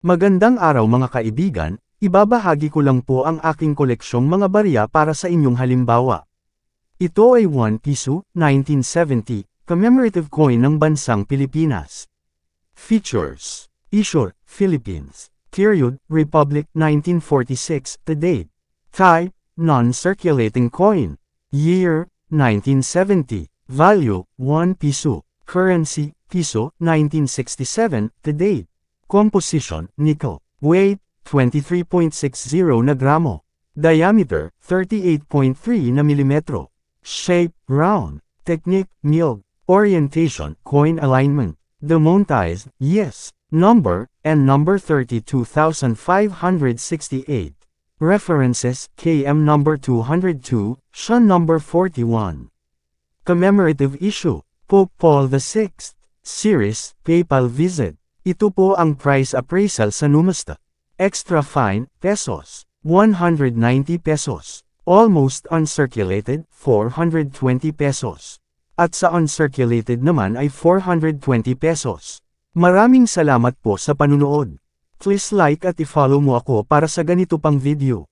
Magandang araw mga kaibigan, ibabahagi ko lang po ang aking koleksyong mga barya para sa inyong halimbawa. Ito ay 1 piso, 1970, commemorative coin ng bansang Pilipinas. Features: Issue, Philippines. Period, Republic, 1946, the date. Type, non-circulating coin. Year, 1970. Value, 1 piso. Currency, piso, 1967, the date. Composition, nickel. Weight, 23.60 na gramo. Diameter, 38.3 na milimetro. Shape, round. Technique, milled. Orientation, coin alignment. Demonetized, yes. Number, and number 32568. References, KM number 202, Shun number 41. Commemorative issue, Pope Paul VI. Series, PayPal visit. Ito po ang price appraisal sa Numasta. Extra fine, pesos. 190 pesos. Almost uncirculated, 420 pesos. At sa uncirculated naman ay 420 pesos. Maraming salamat po sa panunood. Please like at i-follow mo ako para sa ganito pang video.